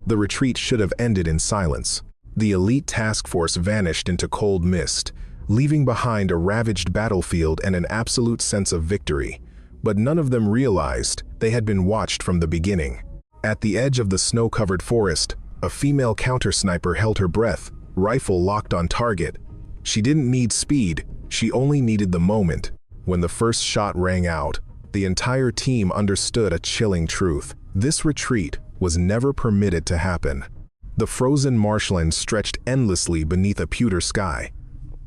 The retreat should have ended in silence. The elite task force vanished into cold mist, leaving behind a ravaged battlefield and an absolute sense of victory. But none of them realized they had been watched from the beginning. At the edge of the snow-covered forest, a female counter-sniper held her breath, rifle locked on target. She didn't need speed, she only needed the moment. When the first shot rang out, the entire team understood a chilling truth. This retreat was never permitted to happen. The frozen marshland stretched endlessly beneath a pewter sky.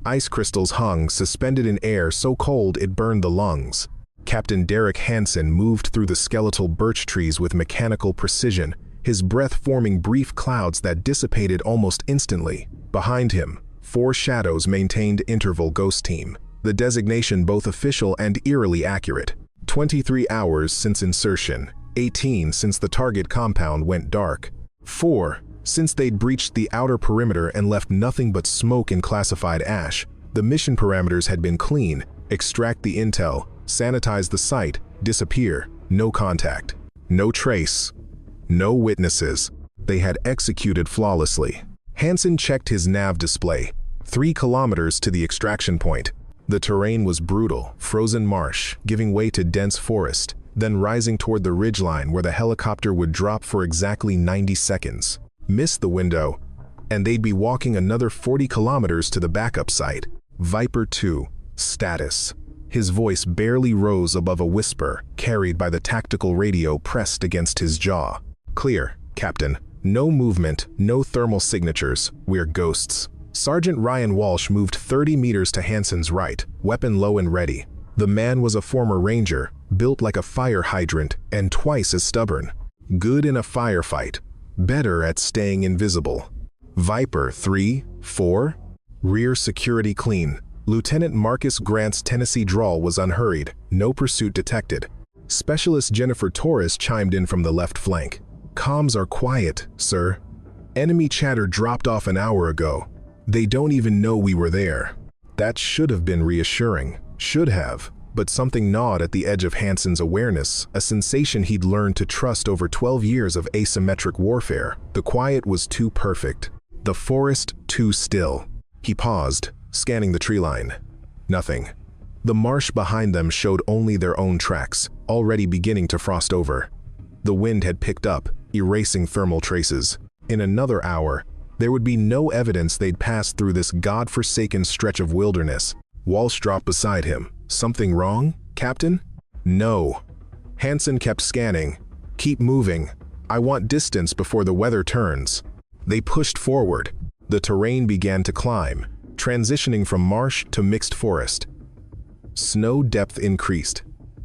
Ice crystals hung, suspended in air so cold it burned the lungs. Captain Derek Hansen moved through the skeletal birch trees with mechanical precision, his breath forming brief clouds that dissipated almost instantly. Behind him, 4 shadows maintained interval ghost team, the designation both official and eerily accurate. 23 hours since insertion, 18 since the target compound went dark, 4 since they'd breached the outer perimeter and left nothing but smoke and classified ash. The mission parameters had been clean: extract the intel, sanitize the site, disappear, no contact, no trace, no witnesses. They had executed flawlessly. Hansen checked his nav display. 3 kilometers to the extraction point. The terrain was brutal, frozen marsh, giving way to dense forest, then rising toward the ridgeline where the helicopter would drop for exactly 90 seconds. Miss the window, and they'd be walking another 40 kilometers to the backup site. Viper 2, status. His voice barely rose above a whisper, carried by the tactical radio pressed against his jaw. Clear, Captain. No movement, no thermal signatures. We're ghosts. Sergeant Ryan Walsh moved 30 meters to Hansen's right, weapon low and ready. The man was a former ranger, built like a fire hydrant and twice as stubborn. Good in a firefight, better at staying invisible. Viper 3, 4. Rear security clean. Lieutenant Marcus Grant's Tennessee drawl was unhurried, no pursuit detected. Specialist Jennifer Torres chimed in from the left flank. Comms are quiet, sir. Enemy chatter dropped off an hour ago. They don't even know we were there. That should have been reassuring. Should have. But something gnawed at the edge of Hansen's awareness, a sensation he'd learned to trust over 12 years of asymmetric warfare. The quiet was too perfect. The forest too still. He paused, scanning the tree line. Nothing. The marsh behind them showed only their own tracks, already beginning to frost over. The wind had picked up, erasing thermal traces. In another hour, there would be no evidence they'd passed through this god-forsaken stretch of wilderness. Walsh dropped beside him. Something wrong, Captain? No. Hansen kept scanning. Keep moving. I want distance before the weather turns. They pushed forward. The terrain began to climb, transitioning from marsh to mixed forest. Snow depth increased.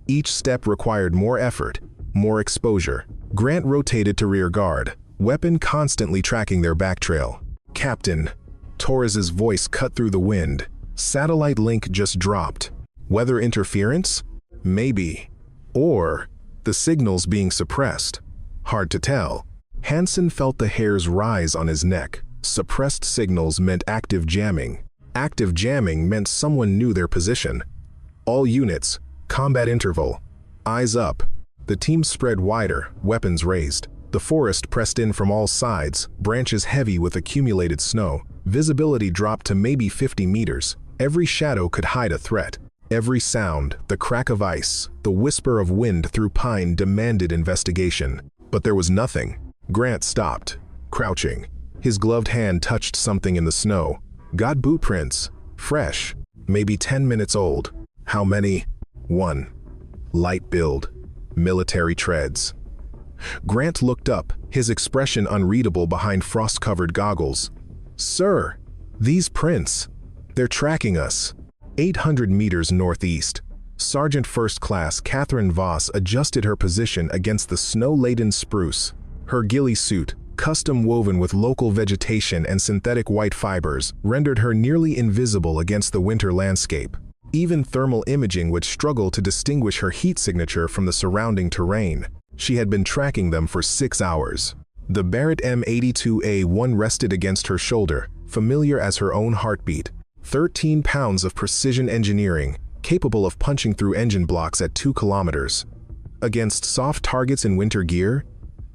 Each step required more effort, more exposure. Grant rotated to rear guard, weapon constantly tracking their back trail. Captain, Torres's voice cut through the wind. Satellite link just dropped. Weather interference? Maybe. Or the signals being suppressed. Hard to tell. Hansen felt the hairs rise on his neck. Suppressed signals meant active jamming. Active jamming meant someone knew their position. All units, combat interval. Eyes up. The team spread wider, weapons raised. The forest pressed in from all sides, branches heavy with accumulated snow. Visibility dropped to maybe 50 meters. Every shadow could hide a threat. Every sound, the crack of ice, the whisper of wind through pine demanded investigation. But there was nothing. Grant stopped, crouching. His gloved hand touched something in the snow. Got boot prints. Fresh. Maybe 10 minutes old. How many? 1. Light build. Military treads. Grant looked up, his expression unreadable behind frost-covered goggles. Sir, these prints. They're tracking us. 800 meters northeast. Sergeant First Class Catherine Voss adjusted her position against the snow-laden spruce. Her ghillie suit, custom woven with local vegetation and synthetic white fibers, rendered her nearly invisible against the winter landscape. Even thermal imaging would struggle to distinguish her heat signature from the surrounding terrain. She had been tracking them for 6 hours. The Barrett M82A1 rested against her shoulder, familiar as her own heartbeat. 13 pounds of precision engineering, capable of punching through engine blocks at 2 kilometers. Against soft targets in winter gear,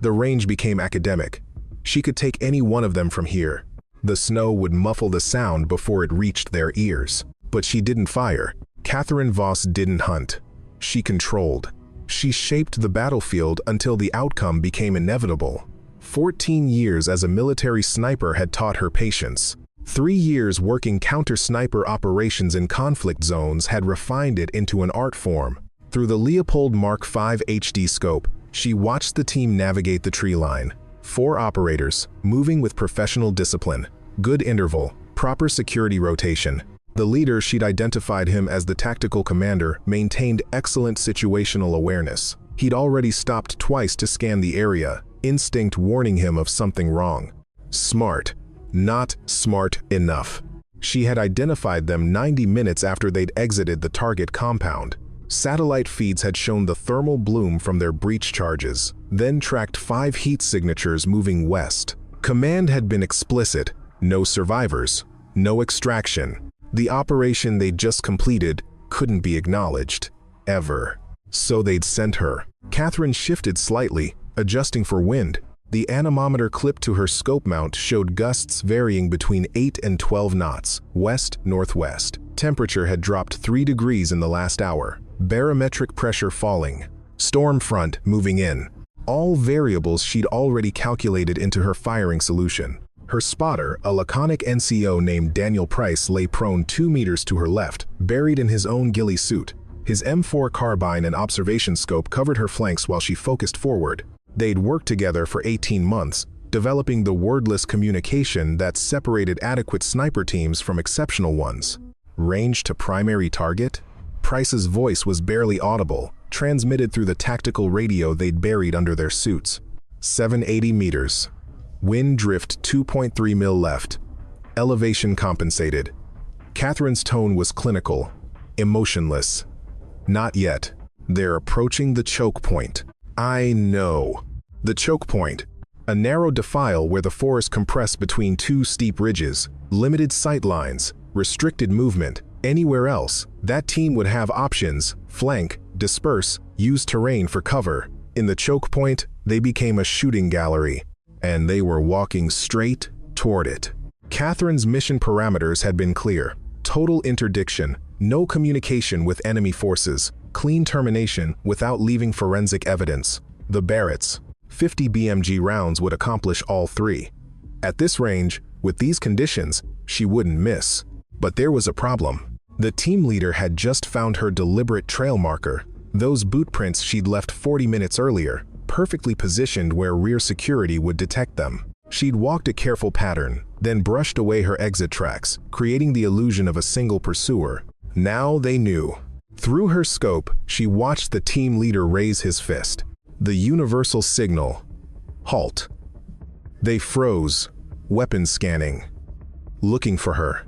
the range became academic. She could take any one of them from here. The snow would muffle the sound before it reached their ears. But she didn't fire. Catherine Voss didn't hunt. She controlled. She shaped the battlefield until the outcome became inevitable. 14 years as a military sniper had taught her patience. 3 years working counter-sniper operations in conflict zones had refined it into an art form. Through the Leopold Mark V HD scope, she watched the team navigate the tree line. 4 operators, moving with professional discipline, good interval, proper security rotation. The leader, she'd identified him as the tactical commander, maintained excellent situational awareness. He'd already stopped twice to scan the area, instinct warning him of something wrong. Smart. Not smart enough. She had identified them 90 minutes after they'd exited the target compound. Satellite feeds had shown the thermal bloom from their breach charges, then tracked 5 heat signatures moving west. Command had been explicit: no survivors, no extraction. The operation they'd just completed couldn't be acknowledged, ever. So they'd sent her. Catherine shifted slightly, adjusting for wind. The anemometer clipped to her scope mount showed gusts varying between 8 and 12 knots, west-northwest. Temperature had dropped 3 degrees in the last hour. Barometric pressure falling. Storm front moving in. All variables she'd already calculated into her firing solution. Her spotter, a laconic NCO named Daniel Price, lay prone 2 meters to her left, buried in his own ghillie suit. His M4 carbine and observation scope covered her flanks while she focused forward. They'd worked together for 18 months, developing the wordless communication that separated adequate sniper teams from exceptional ones. Range to primary target? Price's voice was barely audible, transmitted through the tactical radio they'd buried under their suits. 780 meters. Wind drift 2.3 mil left. Elevation compensated. Catherine's tone was clinical, emotionless. Not yet. They're approaching the choke point. I know. The choke point. A narrow defile where the forest compressed between 2 steep ridges, limited sight lines, restricted movement. Anywhere else, that team would have options: flank, disperse, use terrain for cover. In the choke point, they became a shooting gallery, and they were walking straight toward it. Catherine's mission parameters had been clear: total interdiction, no communication with enemy forces, clean termination without leaving forensic evidence. The Barretts, 50 BMG rounds would accomplish all 3. At this range, with these conditions, she wouldn't miss. But there was a problem. The team leader had just found her deliberate trail marker, those boot prints she'd left 40 minutes earlier, perfectly positioned where rear security would detect them. She'd walked a careful pattern, then brushed away her exit tracks, creating the illusion of a single pursuer. Now they knew. Through her scope, she watched the team leader raise his fist. The universal signal. Halt. They froze, weapon scanning, looking for her.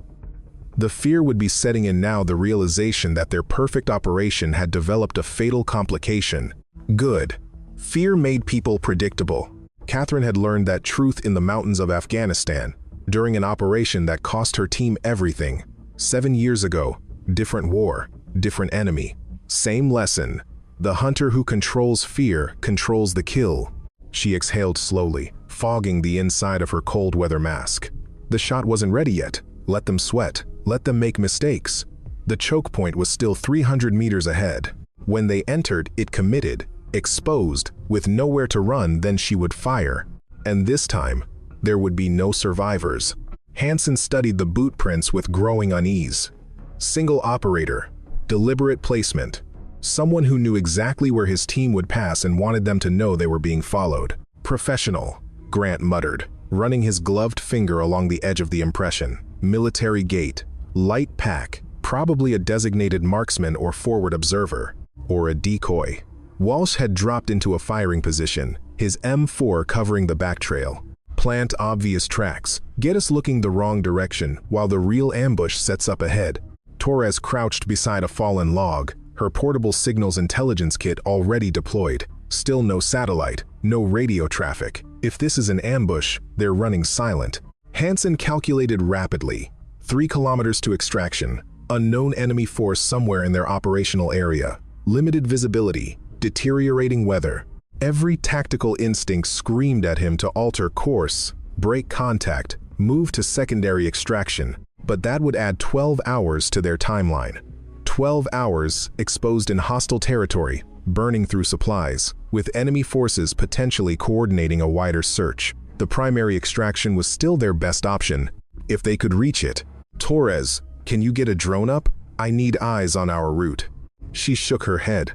The fear would be setting in now, the realization that their perfect operation had developed a fatal complication. Good. Fear made people predictable. Catherine had learned that truth in the mountains of Afghanistan, during an operation that cost her team everything. 7 years ago, different war, different enemy. Same lesson. The hunter who controls fear controls the kill. She exhaled slowly, fogging the inside of her cold weather mask. The shot wasn't ready yet. Let them sweat. Let them make mistakes. The choke point was still 300 meters ahead. When they entered, it committed, exposed, with nowhere to run. Then she would fire. And this time, there would be no survivors. Hansen studied the boot prints with growing unease. Single operator, deliberate placement. Someone who knew exactly where his team would pass and wanted them to know they were being followed. Professional, Grant muttered, running his gloved finger along the edge of the impression. Military gait, light pack, probably a designated marksman or forward observer, or a decoy. Walsh had dropped into a firing position, his M4 covering the back trail. Plant obvious tracks, get us looking the wrong direction while the real ambush sets up ahead. Torres crouched beside a fallen log, her portable signals intelligence kit already deployed. Still no satellite, no radio traffic. If this is an ambush, they're running silent. Hansen calculated rapidly. 3 kilometers to extraction. Unknown enemy force somewhere in their operational area. Limited visibility. Deteriorating weather. Every tactical instinct screamed at him to alter course, break contact, move to secondary extraction, but that would add 12 hours to their timeline. 12 hours exposed in hostile territory, burning through supplies, with enemy forces potentially coordinating a wider search. The primary extraction was still their best option, if they could reach it. "Torres, can you get a drone up? I need eyes on our route." She shook her head.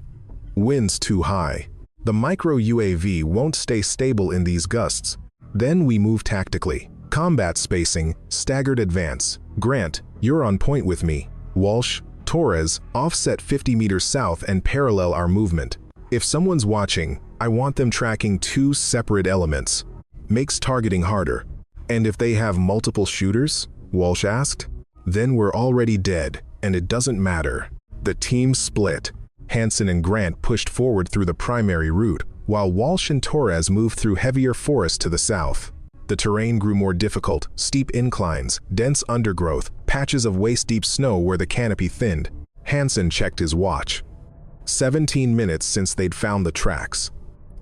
"Wind's too high. The micro UAV won't stay stable in these gusts." Then we move tactically. Combat spacing, staggered advance. Grant, you're on point with me. Walsh, Torres, offset 50 meters south and parallel our movement. If someone's watching, I want them tracking two separate elements. Makes targeting harder. "And if they have multiple shooters?" Walsh asked. "Then we're already dead, and it doesn't matter." The team split. Hansen and Grant pushed forward through the primary route, while Walsh and Torres moved through heavier forest to the south. The terrain grew more difficult, steep inclines, dense undergrowth, patches of waist-deep snow where the canopy thinned. Hansen checked his watch. 17 minutes since they'd found the tracks.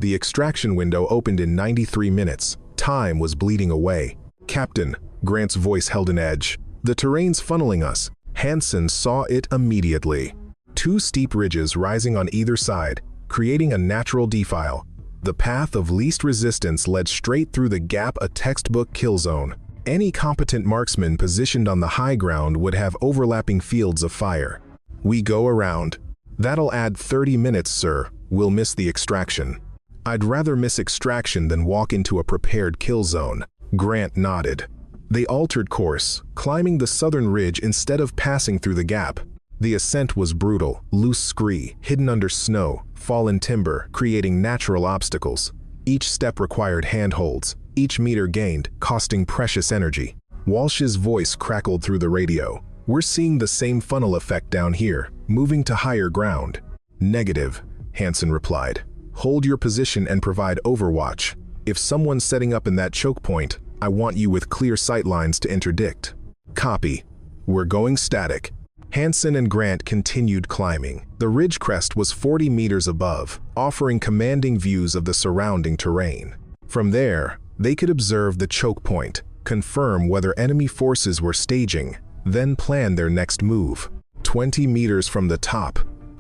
The extraction window opened in 93 minutes. Time was bleeding away. "Captain," Grant's voice held an edge, "the terrain's funneling us." Hansen saw it immediately. Two steep ridges rising on either side, creating a natural defile. The path of least resistance led straight through the gap, a textbook kill zone. Any competent marksman positioned on the high ground would have overlapping fields of fire. "We go around." "That'll add 30 minutes, sir. We'll miss the extraction." "I'd rather miss extraction than walk into a prepared kill zone." Grant nodded. They altered course, climbing the southern ridge instead of passing through the gap. The ascent was brutal, loose scree, hidden under snow, fallen timber, creating natural obstacles. Each step required handholds, each meter gained, costing precious energy. Walsh's voice crackled through the radio. "We're seeing the same funnel effect down here, moving to higher ground." "Negative," Hansen replied. "Hold your position and provide overwatch. If someone's setting up in that choke point, I want you with clear sightlines to interdict." "Copy. We're going static." Hansen and Grant continued climbing. The ridge crest was 40 meters above, offering commanding views of the surrounding terrain. From there, they could observe the choke point, confirm whether enemy forces were staging, then plan their next move. 20 meters from the top,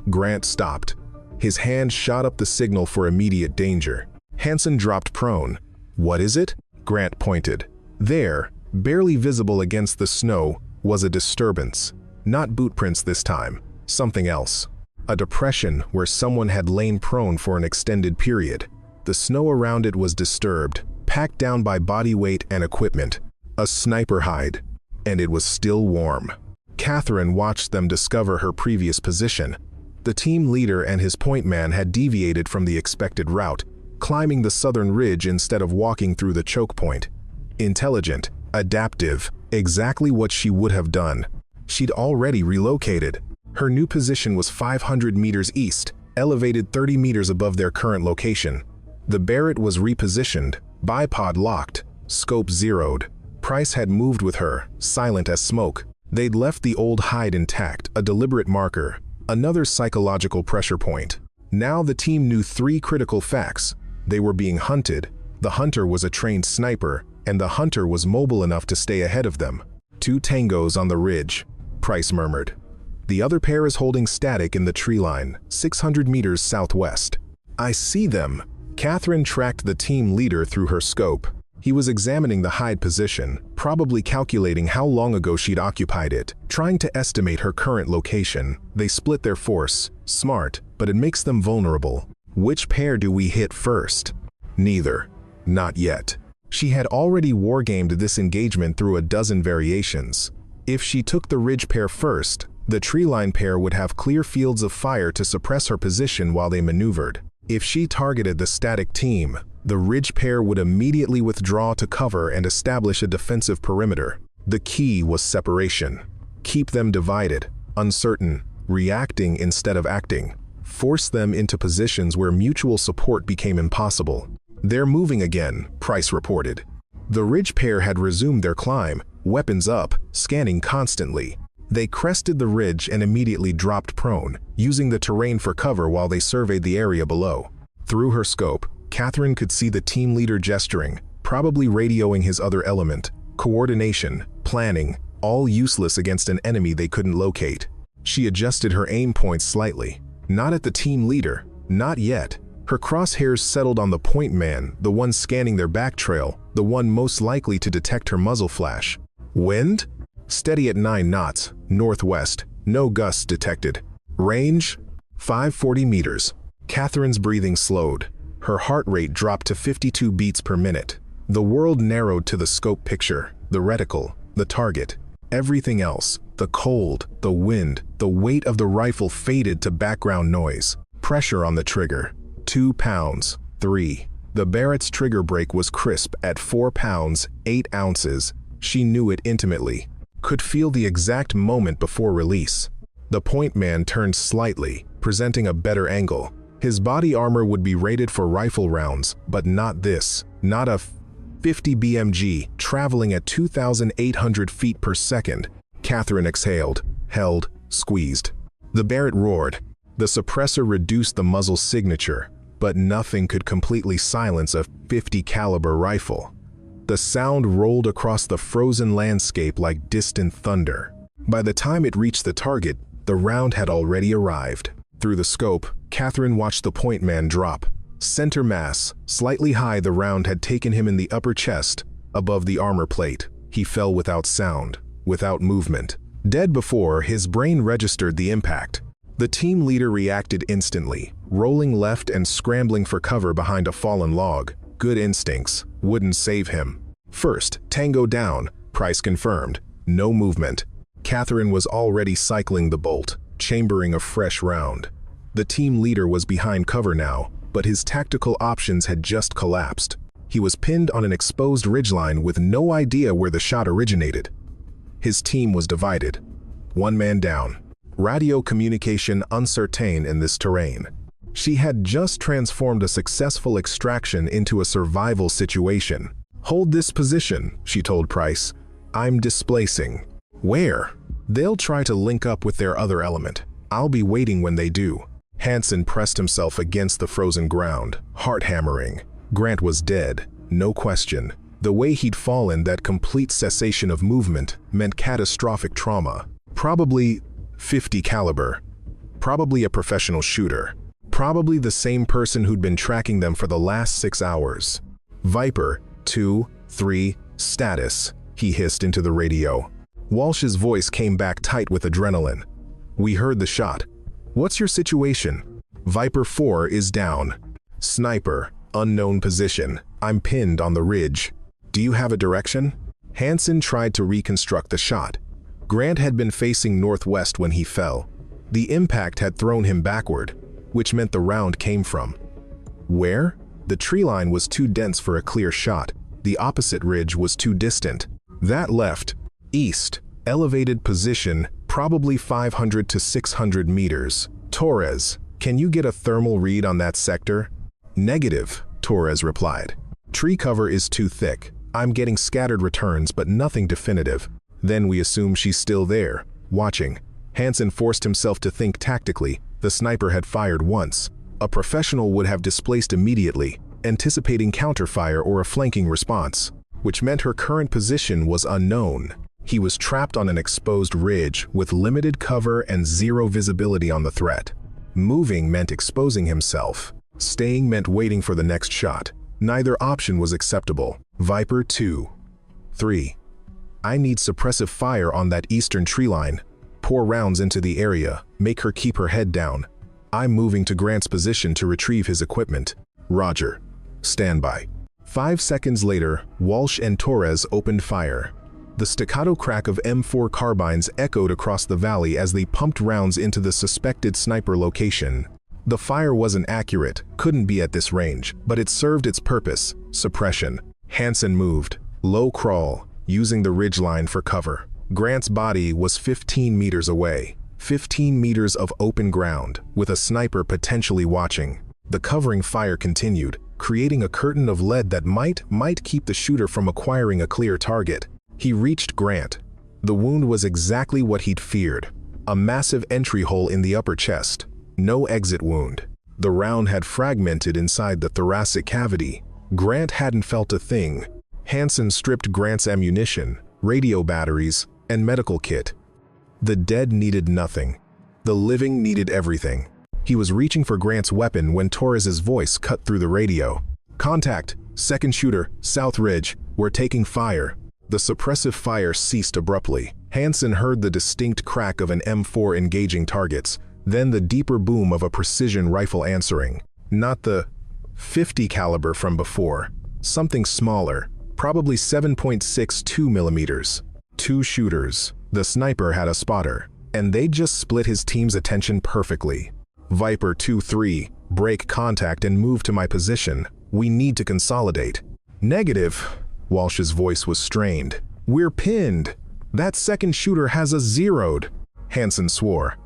Grant stopped. His hand shot up the signal for immediate danger. Hansen dropped prone. "What is it?" Grant pointed. There, barely visible against the snow, was a disturbance. Not boot prints this time, something else. A depression where someone had lain prone for an extended period. The snow around it was disturbed, packed down by body weight and equipment. A sniper hide, and it was still warm. Catherine watched them discover her previous position. The team leader and his point man had deviated from the expected route, climbing the southern ridge instead of walking through the choke point. Intelligent, adaptive, exactly what she would have done. She'd already relocated. Her new position was 500 meters east, elevated 30 meters above their current location. The Barrett was repositioned, bipod locked, scope zeroed. Price had moved with her, silent as smoke. They'd left the old hide intact, a deliberate marker, another psychological pressure point. Now the team knew 3 critical facts. They were being hunted, the hunter was a trained sniper, and the hunter was mobile enough to stay ahead of them. 2 tangos on the ridge, Price murmured. The other pair is holding static in the tree line, 600 meters southwest. "I see them." Catherine tracked the team leader through her scope. He was examining the hide position, probably calculating how long ago she'd occupied it, trying to estimate her current location. They split their force. Smart, but it makes them vulnerable. "Which pair do we hit first?" "Neither. Not yet." She had already wargamed this engagement through a dozen variations. If she took the ridge pair first, the treeline pair would have clear fields of fire to suppress her position while they maneuvered. If she targeted the static team, the ridge pair would immediately withdraw to cover and establish a defensive perimeter. The key was separation. Keep them divided, uncertain, reacting instead of acting. Force them into positions where mutual support became impossible. "They're moving again," Price reported. The ridge pair had resumed their climb, weapons up, scanning constantly. They crested the ridge and immediately dropped prone, using the terrain for cover while they surveyed the area below. Through her scope, Catherine could see the team leader gesturing, probably radioing his other element. Coordination, planning, all useless against an enemy they couldn't locate. She adjusted her aim points slightly. Not at the team leader, not yet. Her crosshairs settled on the point man, the one scanning their back trail, the one most likely to detect her muzzle flash. Wind? Steady at 9 knots, northwest, no gusts detected. Range? 540 meters. Catherine's breathing slowed. Her heart rate dropped to 52 beats per minute. The world narrowed to the scope picture, the reticle, the target. Everything else, the cold, the wind, the weight of the rifle faded to background noise. Pressure on the trigger. 2 pounds, 3. The Barrett's trigger brake was crisp at 4 pounds, 8 ounces. She knew it intimately. Could feel the exact moment before release. The point man turned slightly, presenting a better angle. His body armor would be rated for rifle rounds, but not this. Not a 50 BMG traveling at 2,800 feet per second. Catherine exhaled, held, squeezed. The Barrett roared. The suppressor reduced the muzzle signature, but nothing could completely silence a 50 caliber rifle. The sound rolled across the frozen landscape like distant thunder. By the time it reached the target, the round had already arrived. Through the scope, Catherine watched the point man drop. Center mass, slightly high, the round had taken him in the upper chest, above the armor plate. He fell without sound, without movement. Dead before his brain registered the impact. The team leader reacted instantly, rolling left and scrambling for cover behind a fallen log. Good instincts, wouldn't save him. First, Tango down, Price confirmed. No movement. Catherine was already cycling the bolt, chambering a fresh round. The team leader was behind cover now, but his tactical options had just collapsed. He was pinned on an exposed ridgeline with no idea where the shot originated. His team was divided. One man down. Radio communication uncertain in this terrain. She had just transformed a successful extraction into a survival situation. Hold this position, she told Price. I'm displacing. Where? They'll try to link up with their other element. I'll be waiting when they do. Hansen pressed himself against the frozen ground, heart hammering. Grant was dead, no question. The way he'd fallen, that complete cessation of movement, meant catastrophic trauma. Probably 50 caliber. Probably a professional shooter. Probably the same person who'd been tracking them for the last 6 hours. Viper, 2, 3, status, he hissed into the radio. Walsh's voice came back tight with adrenaline. We heard the shot. What's your situation? Viper 4 is down. Sniper, unknown position. I'm pinned on the ridge. Do you have a direction? Hansen tried to reconstruct the shot. Grant had been facing northwest when he fell. The impact had thrown him backward, which meant the round came from. Where? The tree line was too dense for a clear shot. The opposite ridge was too distant. That left, east, elevated position, probably 500 to 600 meters. Torres, can you get a thermal read on that sector? Negative, Torres replied. Tree cover is too thick. I'm getting scattered returns, but nothing definitive. Then we assume she's still there, watching. Hansen forced himself to think tactically. The sniper had fired once. A professional would have displaced immediately, anticipating counterfire or a flanking response, which meant her current position was unknown. He was trapped on an exposed ridge with limited cover and zero visibility on the threat. Moving meant exposing himself. Staying meant waiting for the next shot. Neither option was acceptable. Viper 2. 3. I need suppressive fire on that eastern tree line. Pour rounds into the area, make her keep her head down. I'm moving to Grant's position to retrieve his equipment. Roger. Stand by. 5 seconds later, Walsh and Torres opened fire. The staccato crack of M4 carbines echoed across the valley as they pumped rounds into the suspected sniper location. The fire wasn't accurate, couldn't be at this range, but it served its purpose, suppression. Hansen moved, low crawl, using the ridgeline for cover. Grant's body was 15 meters away. 15 meters of open ground, with a sniper potentially watching. The covering fire continued, creating a curtain of lead that might keep the shooter from acquiring a clear target. He reached Grant. The wound was exactly what he'd feared. A massive entry hole in the upper chest. No exit wound. The round had fragmented inside the thoracic cavity. Grant hadn't felt a thing. Hansen stripped Grant's ammunition, radio batteries, and medical kit. The dead needed nothing. The living needed everything. He was reaching for Grant's weapon when Torres's voice cut through the radio. "Contact, second shooter, South Ridge, we're taking fire." The suppressive fire ceased abruptly. Hansen heard the distinct crack of an M4 engaging targets, then the deeper boom of a precision rifle answering. Not the .50 caliber from before, something smaller, probably 7.62 millimeters. 2 shooters. The sniper had a spotter, and they just split his team's attention perfectly. Viper 2-3, break contact and move to my position. We need to consolidate. Negative. Walsh's voice was strained. We're pinned. That second shooter has us zeroed. Hansen swore.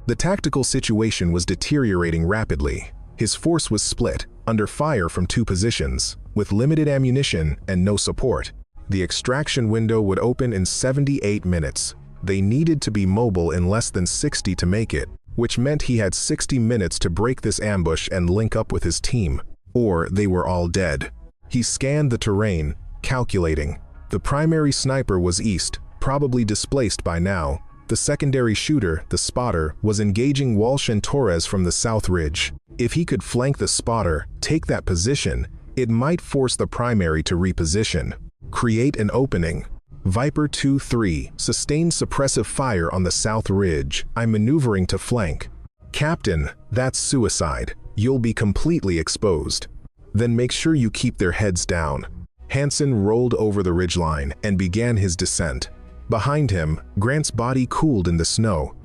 The tactical situation was deteriorating rapidly. His force was split, under fire from 2 positions, with limited ammunition and no support. The extraction window would open in 78 minutes. They needed to be mobile in less than 60 to make it, which meant he had 60 minutes to break this ambush and link up with his team, or they were all dead. He scanned the terrain, calculating. The primary sniper was east, probably displaced by now. The secondary shooter, the spotter, was engaging Walsh and Torres from the South Ridge. If he could flank the spotter, take that position, it might force the primary to reposition. Create an opening. Viper 2-3, sustained suppressive fire on the South Ridge. I'm maneuvering to flank. Captain, that's suicide. You'll be completely exposed. Then make sure you keep their heads down. Hansen rolled over the ridgeline and began his descent. Behind him, Grant's body cooled in the snow.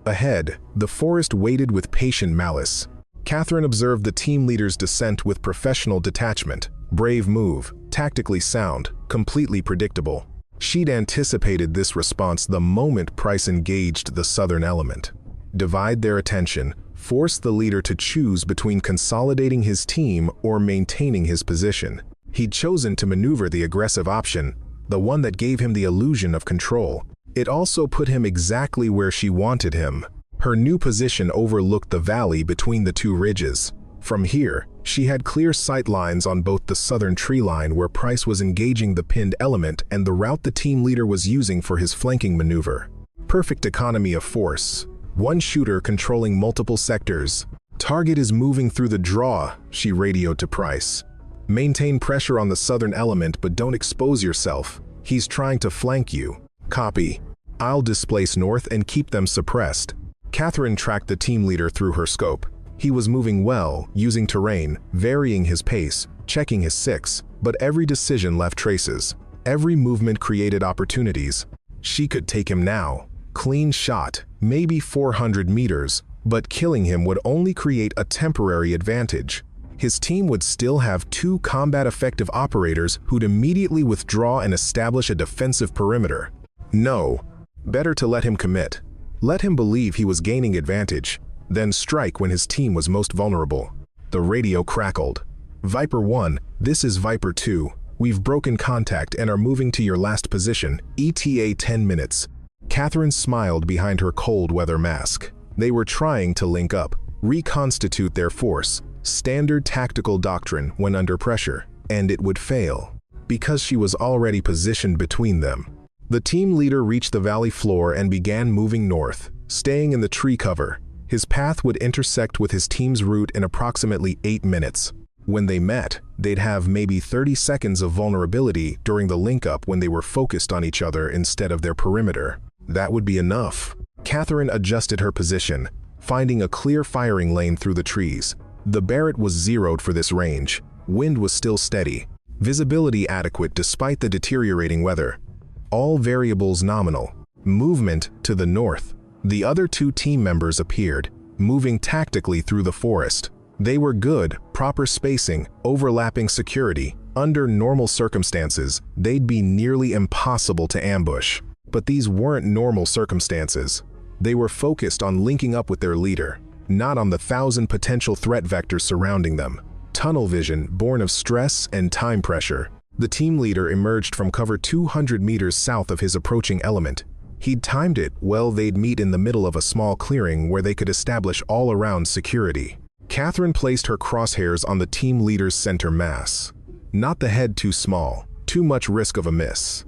Ahead, the forest waited with patient malice. Catherine observed the team leader's descent with professional detachment. Brave move, tactically sound, completely predictable. She'd anticipated this response the moment Price engaged the southern element. Divide their attention, force the leader to choose between consolidating his team or maintaining his position. He'd chosen to maneuver the aggressive option, the one that gave him the illusion of control. It also put him exactly where she wanted him. Her new position overlooked the valley between the 2 ridges. From here, she had clear sight lines on both the southern tree line where Price was engaging the pinned element and the route the team leader was using for his flanking maneuver. Perfect economy of force. 1 shooter controlling multiple sectors. Target is moving through the draw, she radioed to Price. Maintain pressure on the southern element, but don't expose yourself. He's trying to flank you. Copy. I'll displace north and keep them suppressed. Catherine tracked the team leader through her scope. He was moving well, using terrain, varying his pace, checking his 6, but every decision left traces. Every movement created opportunities. She could take him now. Clean shot, maybe 400 meters, but killing him would only create a temporary advantage. His team would still have 2 combat-effective operators who'd immediately withdraw and establish a defensive perimeter. No, better to let him commit. Let him believe he was gaining advantage, then strike when his team was most vulnerable. The radio crackled. Viper 1, this is Viper 2. We've broken contact and are moving to your last position, ETA 10 minutes. Catherine smiled behind her cold weather mask. They were trying to link up, reconstitute their force. Standard tactical doctrine when under pressure, and it would fail, because she was already positioned between them. The team leader reached the valley floor and began moving north, staying in the tree cover. His path would intersect with his team's route in approximately 8 minutes. When they met, they'd have maybe 30 seconds of vulnerability during the link-up when they were focused on each other instead of their perimeter. That would be enough. Catherine adjusted her position, finding a clear firing lane through the trees. The Barrett was zeroed for this range. Wind was still steady. Visibility adequate despite the deteriorating weather. All variables nominal. Movement to the north. The other 2 team members appeared, moving tactically through the forest. They were good, proper spacing, overlapping security. Under normal circumstances, they'd be nearly impossible to ambush. But these weren't normal circumstances. They were focused on linking up with their leader, not on the 1,000 potential threat vectors surrounding them. Tunnel vision born of stress and time pressure. The team leader emerged from cover 200 meters south of his approaching element. He'd timed it well. They'd meet in the middle of a small clearing where they could establish all-around security. Catherine placed her crosshairs on the team leader's center mass. Not the head too small, too much risk of a miss.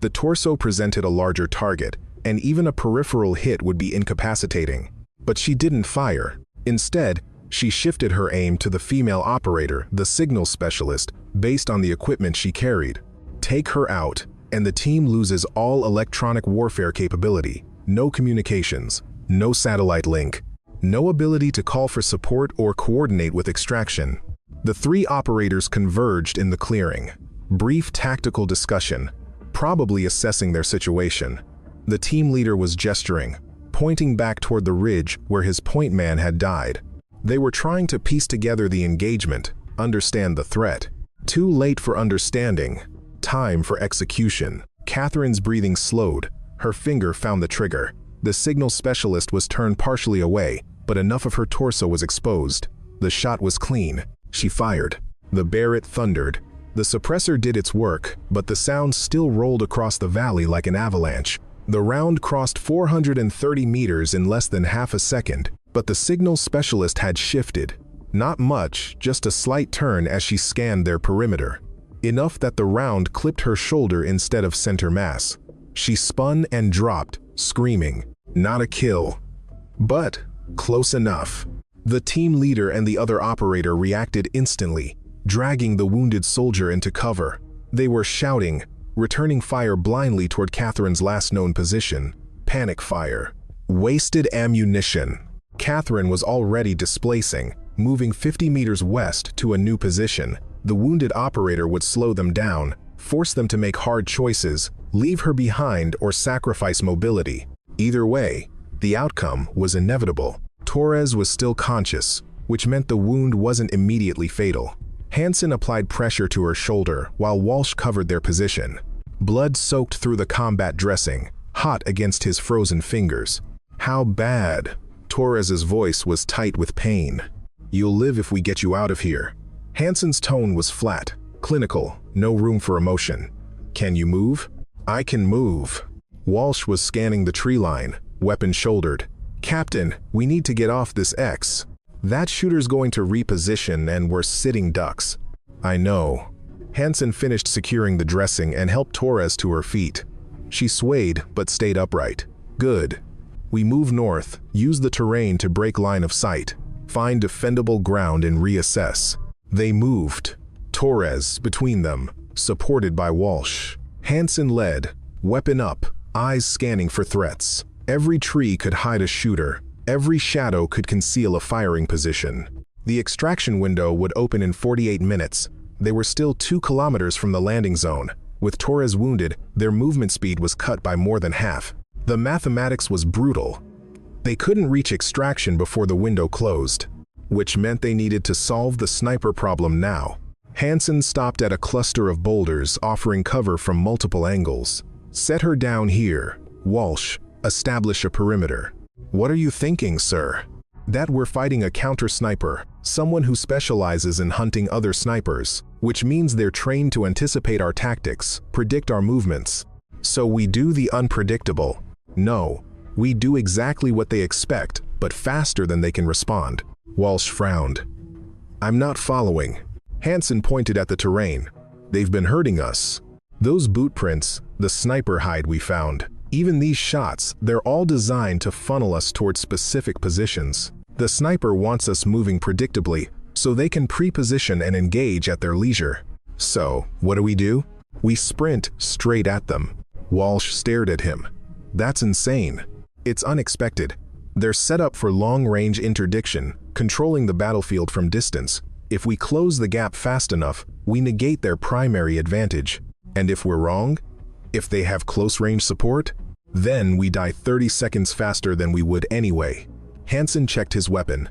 The torso presented a larger target, and even a peripheral hit would be incapacitating. But she didn't fire. Instead, she shifted her aim to the female operator, the signal specialist, based on the equipment she carried. Take her out, and the team loses all electronic warfare capability. No communications, no satellite link, no ability to call for support or coordinate with extraction. The three operators converged in the clearing. Brief tactical discussion, probably assessing their situation. The team leader was gesturing, pointing back toward the ridge where his point man had died. They were trying to piece together the engagement, understand the threat. Too late for understanding. Time for execution. Catherine's breathing slowed. Her finger found the trigger. The signal specialist was turned partially away, but enough of her torso was exposed. The shot was clean. She fired. The Barrett thundered. The suppressor did its work, but the sound still rolled across the valley like an avalanche. The round crossed 430 meters in less than half a second, but the signal specialist had shifted. Not much, just a slight turn as she scanned their perimeter. Enough that the round clipped her shoulder instead of center mass. She spun and dropped, screaming. Not a kill, but close enough. The team leader and the other operator reacted instantly, dragging the wounded soldier into cover. They were shouting, returning fire blindly toward Catherine's last known position. Panic fire. Wasted ammunition. Catherine was already displacing, moving 50 meters west to a new position. The wounded operator would slow them down, force them to make hard choices, leave her behind or sacrifice mobility. Either way, the outcome was inevitable. Torres was still conscious, which meant the wound wasn't immediately fatal. Hansen applied pressure to her shoulder while Walsh covered their position. Blood soaked through the combat dressing, hot against his frozen fingers. How bad? Torres's voice was tight with pain. You'll live if we get you out of here. Hansen's tone was flat, clinical, no room for emotion. Can you move? I can move. Walsh was scanning the tree line, weapon shouldered. Captain, we need to get off this X. That shooter's going to reposition and we're sitting ducks. I know. Hansen finished securing the dressing and helped Torres to her feet. She swayed but stayed upright. Good. We move north, use the terrain to break line of sight, find defendable ground and reassess. They moved. Torres between them, supported by Walsh. Hansen led, weapon up, eyes scanning for threats. Every tree could hide a shooter. Every shadow could conceal a firing position. The extraction window would open in 48 minutes. They were still 2 kilometers from the landing zone. With Torres wounded, their movement speed was cut by more than half. The mathematics was brutal. They couldn't reach extraction before the window closed, which meant they needed to solve the sniper problem now. Hansen stopped at a cluster of boulders offering cover from multiple angles. Set her down here. Walsh, establish a perimeter. What are you thinking, sir? That we're fighting a counter-sniper, someone who specializes in hunting other snipers, which means they're trained to anticipate our tactics, predict our movements. So we do the unpredictable. No, we do exactly what they expect, but faster than they can respond. Walsh frowned. I'm not following. Hansen pointed at the terrain. They've been hurting us. Those boot prints, the sniper hide we found, even these shots, they're all designed to funnel us towards specific positions. The sniper wants us moving predictably, so they can pre-position and engage at their leisure. So, what do? We sprint straight at them. Walsh stared at him. That's insane. It's unexpected. They're set up for long-range interdiction, controlling the battlefield from distance. If we close the gap fast enough, we negate their primary advantage. And if we're wrong, if they have close-range support, then we die 30 seconds faster than we would anyway. Hansen checked his weapon.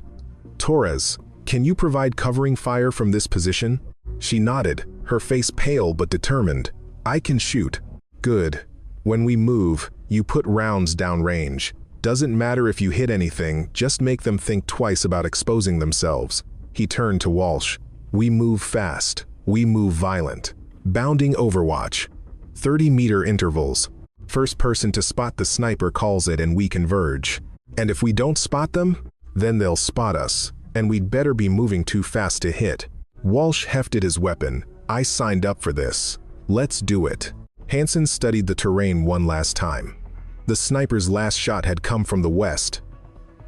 Torres, can you provide covering fire from this position? She nodded, her face pale but determined. I can shoot. Good. When we move, you put rounds downrange. Doesn't matter if you hit anything, just make them think twice about exposing themselves. He turned to Walsh. We move fast. We move violent. Bounding overwatch. 30-meter intervals. First person to spot the sniper calls it and we converge. And if we don't spot them, then they'll spot us. and we'd better be moving too fast to hit. Walsh hefted his weapon. I signed up for this. Let's do it. Hansen studied the terrain one last time. The sniper's last shot had come from the west.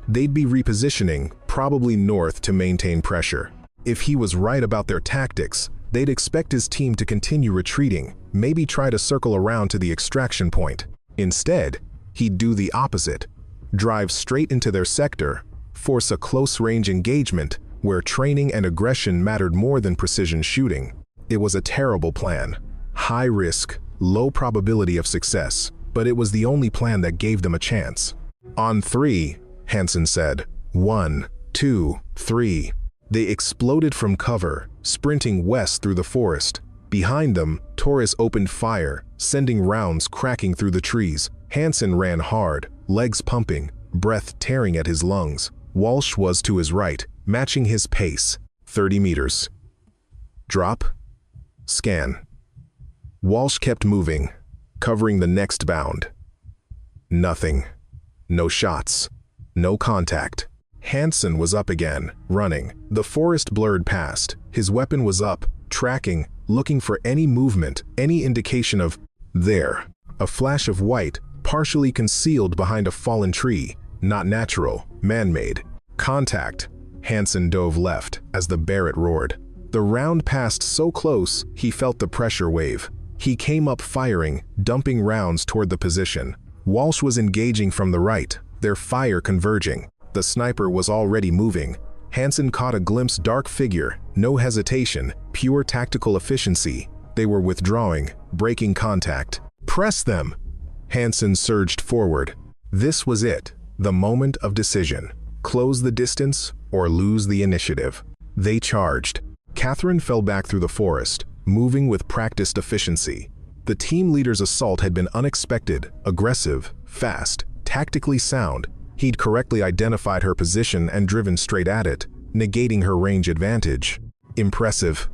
They'd be repositioning, probably north, to maintain pressure. If he was right about their tactics, they'd expect his team to continue retreating, maybe try to circle around to the extraction point. Instead, he'd do the opposite. Drive straight into their sector, force a close-range engagement where training and aggression mattered more than precision shooting. It was a terrible plan. High risk, low probability of success, but it was the only plan that gave them a chance. On three, Hansen said. 1, 2, 3. They exploded from cover, sprinting west through the forest. Behind them, Torres opened fire, sending rounds cracking through the trees. Hansen ran hard, legs pumping, breath tearing at his lungs. Walsh was to his right, matching his pace. 30 meters. Drop. Scan. Walsh kept moving, covering the next bound. Nothing. No shots. No contact. Hansen was up again, running. The forest blurred past. His weapon was up, tracking, looking for any movement, any indication of there. A flash of white, partially concealed behind a fallen tree. Not natural, man-made. Contact. Hansen dove left as the Barrett roared. The round passed so close, he felt the pressure wave. He came up firing, dumping rounds toward the position. Walsh was engaging from the right, their fire converging. The sniper was already moving. Hansen caught a glimpse dark figure, no hesitation, pure tactical efficiency. They were withdrawing, breaking contact. Press them! Hansen surged forward. This was it, the moment of decision. Close the distance or lose the initiative. They charged. Catherine fell back through the forest, moving with practiced efficiency. The team leader's assault had been unexpected, aggressive, fast, tactically sound. He'd correctly identified her position and driven straight at it, negating her range advantage. Impressive.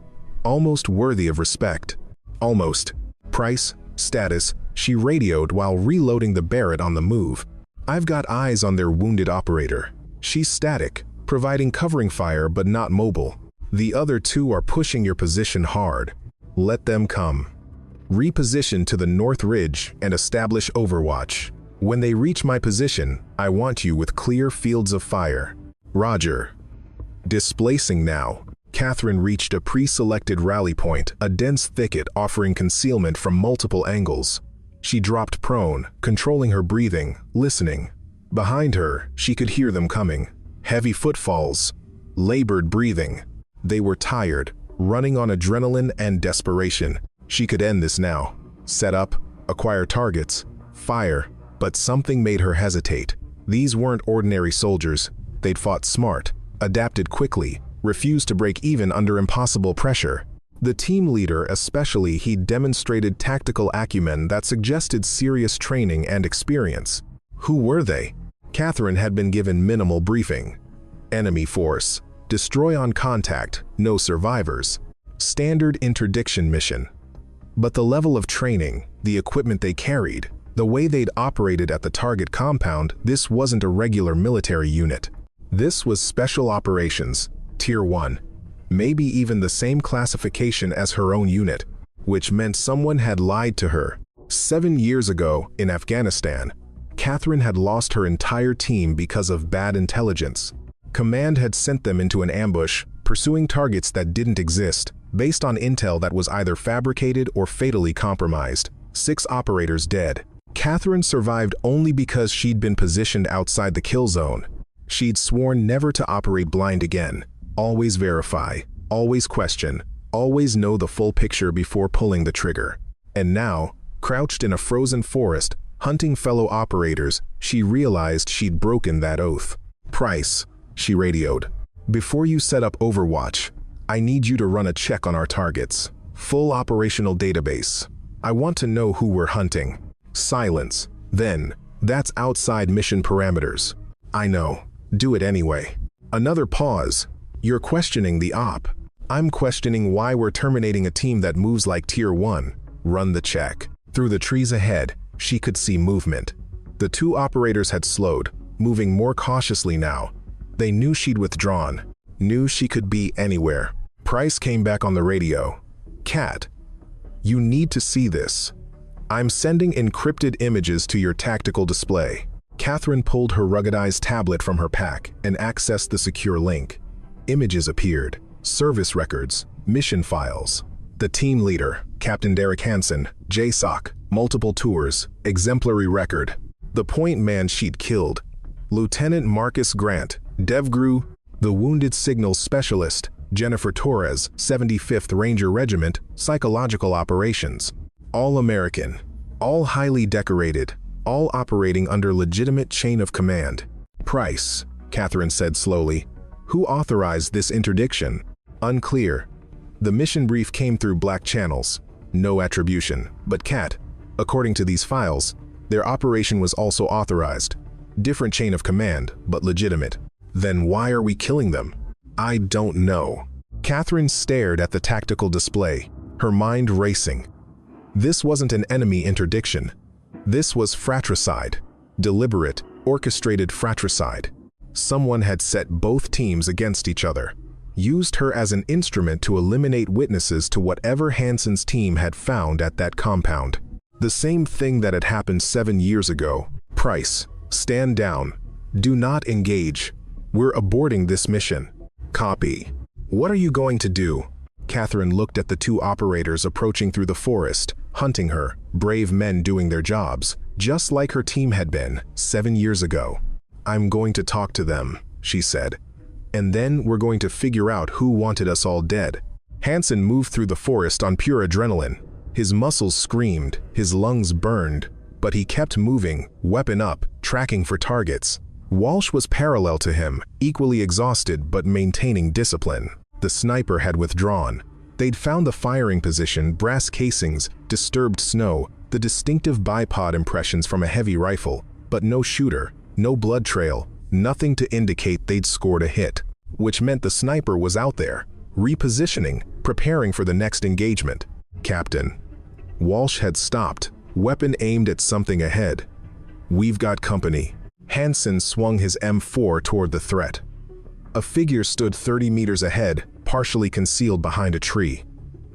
Almost worthy of respect. Almost. Price, status, she radioed while reloading the Barrett on the move. I've got eyes on their wounded operator. She's static, providing covering fire but not mobile. The other two are pushing your position hard. Let them come. Reposition to the north ridge and establish overwatch. When they reach my position, I want you with clear fields of fire. Roger. Displacing now. Catherine reached a pre-selected rally point, a dense thicket offering concealment from multiple angles. She dropped prone, controlling her breathing, listening. Behind her, she could hear them coming. Heavy footfalls. Labored breathing. They were tired, running on adrenaline and desperation. She could end this now. Set up, acquire targets, fire. But something made her hesitate. These weren't ordinary soldiers. They'd fought smart, adapted quickly, refused to break even under impossible pressure. The team leader especially, he'd demonstrated tactical acumen that suggested serious training and experience. Who were they? Catherine had been given minimal briefing. Enemy force. Destroy on contact, no survivors. Standard interdiction mission. But the level of training, the equipment they carried, the way they'd operated at the target compound, this wasn't a regular military unit. This was Special Operations, Tier 1. Maybe even the same classification as her own unit, which meant someone had lied to her. 7 years ago, in Afghanistan, Catherine had lost her entire team because of bad intelligence. Command had sent them into an ambush, pursuing targets that didn't exist, based on intel that was either fabricated or fatally compromised. 6 operators dead. Catherine survived only because she'd been positioned outside the kill zone. She'd sworn never to operate blind again. Always verify, always question, always know the full picture before pulling the trigger. And now, crouched in a frozen forest, hunting fellow operators, she realized she'd broken that oath. Price, she radioed. Before you set up Overwatch, I need you to run a check on our targets. Full operational database. I want to know who we're hunting. Silence. Then, that's outside mission parameters. I know. Do it anyway. Another pause. You're questioning the op. I'm questioning why we're terminating a team that moves like Tier 1. Run the check. Through the trees ahead, she could see movement. The 2 operators had slowed, moving more cautiously now. They knew she'd withdrawn. Knew she could be anywhere. Price came back on the radio. Kat, you need to see this. I'm sending encrypted images to your tactical display. Catherine pulled her ruggedized tablet from her pack and accessed the secure link. Images appeared. Service records, mission files. The team leader, Captain Derek Hansen, JSOC, multiple tours, exemplary record. The point man she'd killed, Lieutenant Marcus Grant, DevGru, the wounded signals specialist, Jennifer Torres, 75th Ranger Regiment, psychological operations. All American, all highly decorated, all operating under legitimate chain of command. Price, Catherine said slowly. Who authorized this interdiction? Unclear. The mission brief came through black channels. No attribution. But Kat, according to these files, their operation was also authorized. Different chain of command, but legitimate. Then why are we killing them? I don't know. Catherine stared at the tactical display, her mind racing. This wasn't an enemy interdiction. This was fratricide. Deliberate, orchestrated fratricide. Someone had set both teams against each other, used her as an instrument to eliminate witnesses to whatever Hansen's team had found at that compound. The same thing that had happened 7 years ago. Price, stand down. Do not engage. We're aborting this mission. Copy. What are you going to do? Catherine looked at the two operators approaching through the forest, hunting her, brave men doing their jobs, just like her team had been 7 years ago. I'm going to talk to them, she said. And then we're going to figure out who wanted us all dead. Hansen moved through the forest on pure adrenaline. His muscles screamed, his lungs burned, but he kept moving, weapon up, tracking for targets. Walsh was parallel to him, equally exhausted but maintaining discipline. The sniper had withdrawn. They'd found the firing position, brass casings, disturbed snow, the distinctive bipod impressions from a heavy rifle, but no shooter, no blood trail, nothing to indicate they'd scored a hit, which meant the sniper was out there, repositioning, preparing for the next engagement. Captain. Walsh had stopped, weapon aimed at something ahead. We've got company. Hansen swung his M4 toward the threat. A figure stood 30 meters ahead, partially concealed behind a tree.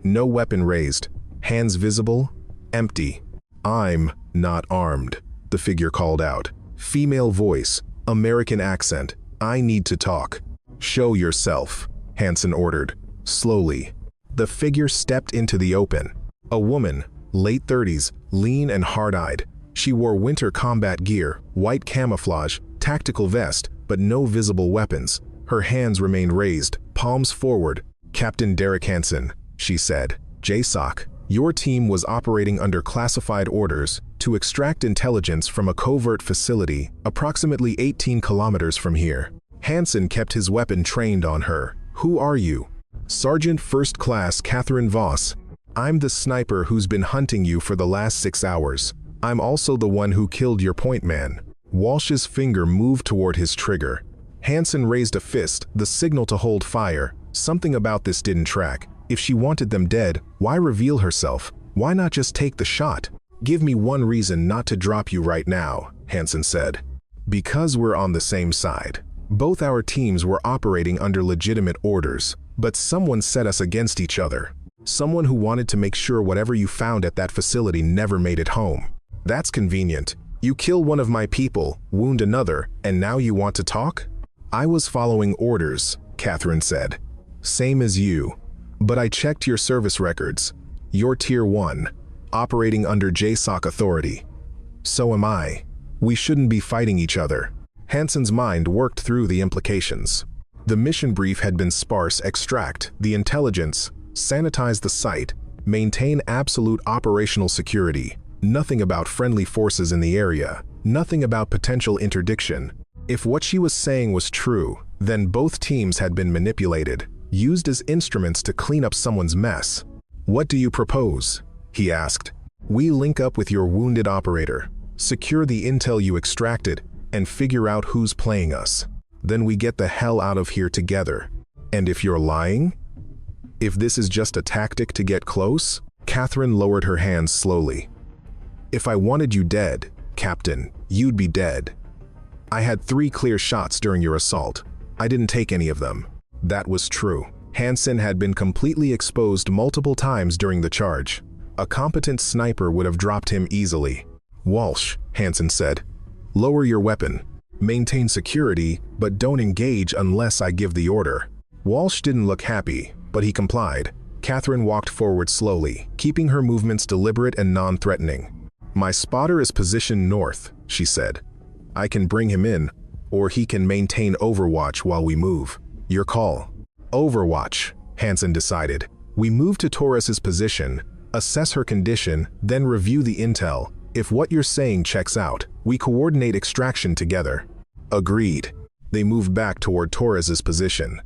No weapon raised, hands visible, empty. I'm not armed, the figure called out. Female voice, American accent. I need to talk. Show yourself, Hansen ordered, slowly. The figure stepped into the open. A woman, late 30s, lean and hard-eyed. She wore winter combat gear, white camouflage, tactical vest, but no visible weapons. Her hands remained raised, palms forward. Captain Derek Hansen, she said. JSOC, your team was operating under classified orders to extract intelligence from a covert facility approximately 18 kilometers from here. Hansen kept his weapon trained on her. Who are you? Sergeant First Class Catherine Voss. I'm the sniper who's been hunting you for the last 6 hours. I'm also the one who killed your point man. Walsh's finger moved toward his trigger. Hansen raised a fist, the signal to hold fire. Something about this didn't track. If she wanted them dead, why reveal herself? Why not just take the shot? Give me one reason not to drop you right now, Hansen said. Because we're on the same side. Both our teams were operating under legitimate orders, but someone set us against each other. Someone who wanted to make sure whatever you found at that facility never made it home. That's convenient. You kill one of my people, wound another, and now you want to talk? I was following orders, Catherine said. Same as you. But I checked your service records. You're Tier 1, operating under JSOC authority. So am I. We shouldn't be fighting each other. Hansen's mind worked through the implications. The mission brief had been sparse: extract the intelligence, sanitize the site, maintain absolute operational security. Nothing about friendly forces in the area. Nothing about potential interdiction. If what she was saying was true, then both teams had been manipulated, used as instruments to clean up someone's mess. What do you propose? He asked. We link up with your wounded operator, secure the intel you extracted, and figure out who's playing us. Then we get the hell out of here together. And if you're lying? If this is just a tactic to get close? Catherine lowered her hands slowly. If I wanted you dead, Captain, you'd be dead. I had 3 clear shots during your assault. I didn't take any of them. That was true. Hansen had been completely exposed multiple times during the charge. A competent sniper would have dropped him easily. "Walsh," Hansen said, "lower your weapon. Maintain security, but don't engage unless I give the order." Walsh didn't look happy, but he complied. Catherine walked forward slowly, keeping her movements deliberate and non-threatening. "My spotter is positioned north," she said. "I can bring him in, or he can maintain overwatch while we move. Your call." "Overwatch," Hansen decided. "We move to Torres's position, assess her condition, then review the intel. If what you're saying checks out, we coordinate extraction together." Agreed. They moved back toward Torres's position.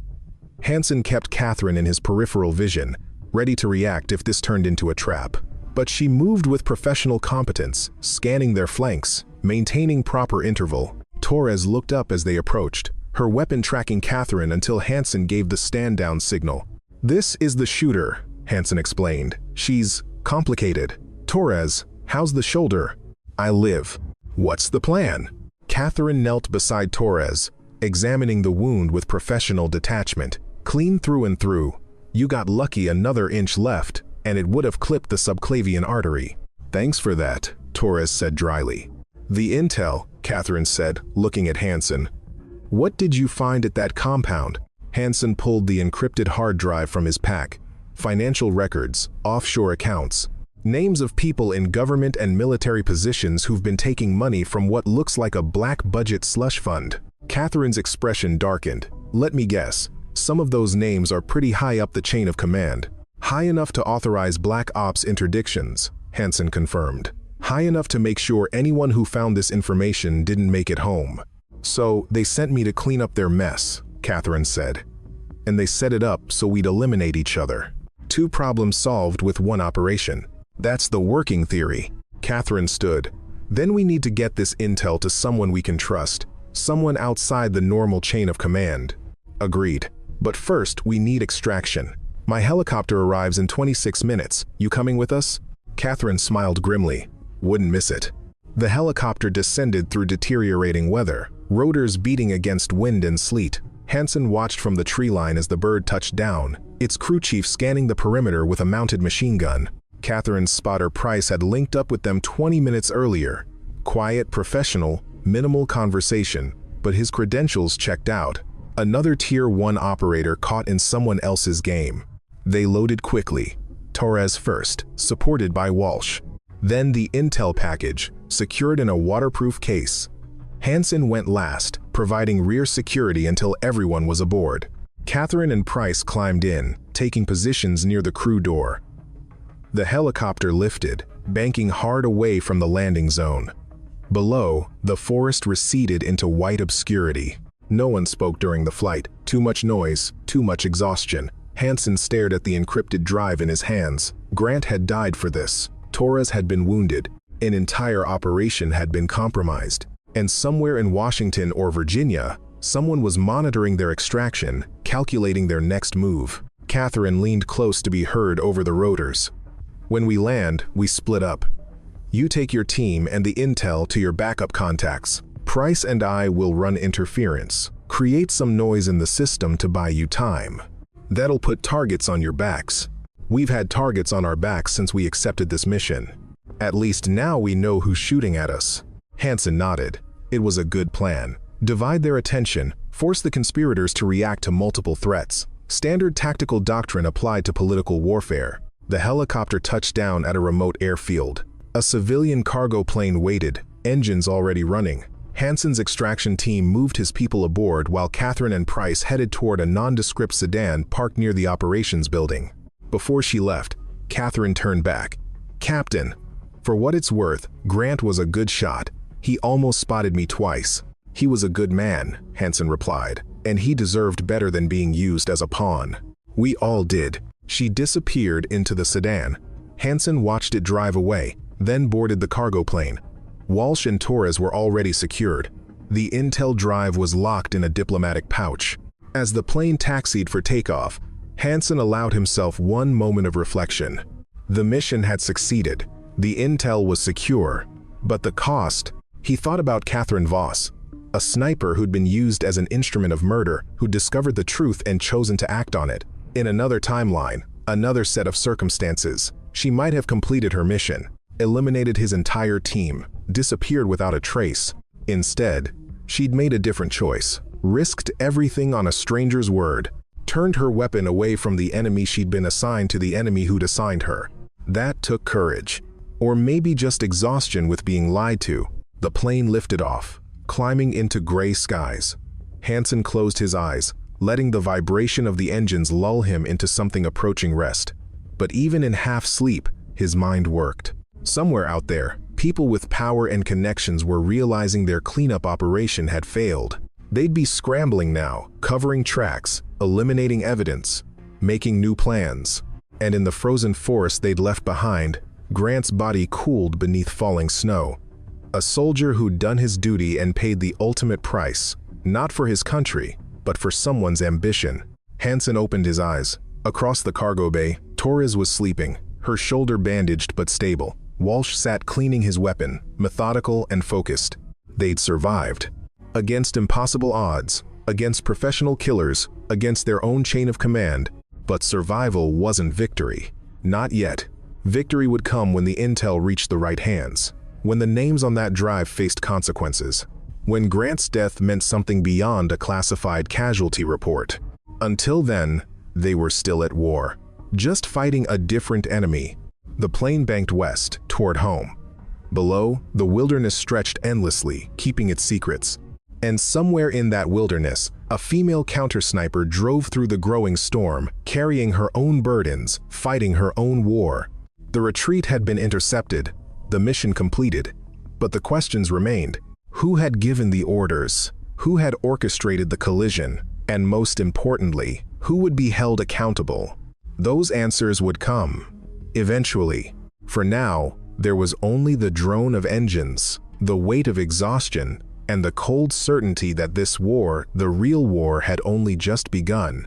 Hansen kept Catherine in his peripheral vision, ready to react if this turned into a trap. But she moved with professional competence, scanning their flanks, maintaining proper interval. Torres looked up as they approached, her weapon tracking Catherine until Hansen gave the stand-down signal. "This is the shooter," Hansen explained. "She's complicated." "Torres, how's the shoulder?" "I live." "What's the plan?" Catherine knelt beside Torres, examining the wound with professional detachment. "Clean through and through. You got lucky another inch left, and it would have clipped the subclavian artery." "Thanks for that," Torres said dryly. "The intel," Catherine said, looking at Hansen. "What did you find at that compound?" Hansen pulled the encrypted hard drive from his pack. "Financial records, offshore accounts, names of people in government and military positions who've been taking money from what looks like a black budget slush fund." Catherine's expression darkened. "Let me guess. Some of those names are pretty high up the chain of command." "High enough to authorize black ops interdictions," Hansen confirmed. "High enough to make sure anyone who found this information didn't make it home." "So they sent me to clean up their mess," Catherine said. "And they set it up so we'd eliminate each other. 2 problems solved with 1 operation. That's the working theory." Catherine stood. "Then we need to get this intel to someone we can trust, someone outside the normal chain of command." "Agreed. But first, we need extraction. My helicopter arrives in 26 minutes. You coming with us?" Catherine smiled grimly. "Wouldn't miss it." The helicopter descended through deteriorating weather, rotors beating against wind and sleet. Hansen watched from the tree line as the bird touched down, its crew chief scanning the perimeter with a mounted machine gun. Catherine's spotter Price had linked up with them 20 minutes earlier. Quiet, professional, minimal conversation, but his credentials checked out. Another Tier 1 operator caught in someone else's game. They loaded quickly. Torres first, supported by Walsh. Then the intel package, secured in a waterproof case. Hansen went last, providing rear security until everyone was aboard. Catherine and Price climbed in, taking positions near the crew door. The helicopter lifted, banking hard away from the landing zone. Below, the forest receded into white obscurity. No one spoke during the flight. Too much noise, too much exhaustion. Hansen stared at the encrypted drive in his hands. Grant had died for this. Torres had been wounded. An entire operation had been compromised. And somewhere in Washington or Virginia, someone was monitoring their extraction, calculating their next move. Catherine leaned close to be heard over the rotors. "When we land, we split up. You take your team and the intel to your backup contacts. Price and I will run interference. Create some noise in the system to buy you time. That'll put targets on your backs. We've had targets on our backs since we accepted this mission. At least now we know who's shooting at us." Hansen nodded. It was a good plan. Divide their attention, force the conspirators to react to multiple threats. Standard tactical doctrine applied to political warfare. The helicopter touched down at a remote airfield. A civilian cargo plane waited, engines already running. Hansen's extraction team moved his people aboard while Catherine and Price headed toward a nondescript sedan parked near the operations building. Before she left, Catherine turned back. "Captain, for what it's worth, Grant was a good shot. He almost spotted me twice." "He was a good man," Hansen replied, "and he deserved better than being used as a pawn." "We all did." She disappeared into the sedan. Hansen watched it drive away, then boarded the cargo plane. Walsh and Torres were already secured. The intel drive was locked in a diplomatic pouch. As the plane taxied for takeoff, Hansen allowed himself one moment of reflection. The mission had succeeded. The intel was secure. But the cost? He thought about Catherine Voss. A sniper who'd been used as an instrument of murder, who'd discovered the truth and chosen to act on it. In another timeline, another set of circumstances, she might have completed her mission, eliminated his entire team, disappeared without a trace. Instead, she'd made a different choice, risked everything on a stranger's word, turned her weapon away from the enemy she'd been assigned to the enemy who'd assigned her. That took courage. Or maybe just exhaustion with being lied to. The plane lifted off, climbing into gray skies. Hansen closed his eyes, letting the vibration of the engines lull him into something approaching rest. But even in half sleep, his mind worked. Somewhere out there, people with power and connections were realizing their cleanup operation had failed. They'd be scrambling now, covering tracks, eliminating evidence, making new plans. And in the frozen forest they'd left behind, Grant's body cooled beneath falling snow. A soldier who'd done his duty and paid the ultimate price, not for his country, but for someone's ambition. Hansen opened his eyes. Across the cargo bay, Torres was sleeping, her shoulder bandaged but stable. Walsh sat cleaning his weapon, methodical and focused. They'd survived. Against impossible odds, against professional killers, against their own chain of command. But survival wasn't victory. Not yet. Victory would come when the intel reached the right hands, when the names on that drive faced consequences, when Grant's death meant something beyond a classified casualty report. Until then, they were still at war, just fighting a different enemy. The plane banked west, toward home. Below, the wilderness stretched endlessly, keeping its secrets. And somewhere in that wilderness, a female counter-sniper drove through the growing storm, carrying her own burdens, fighting her own war. The retreat had been intercepted, the mission completed, but the questions remained. Who had given the orders? Who had orchestrated the collision? And most importantly, who would be held accountable? Those answers would come, eventually. For now, there was only the drone of engines, the weight of exhaustion, and the cold certainty that this war, the real war, had only just begun.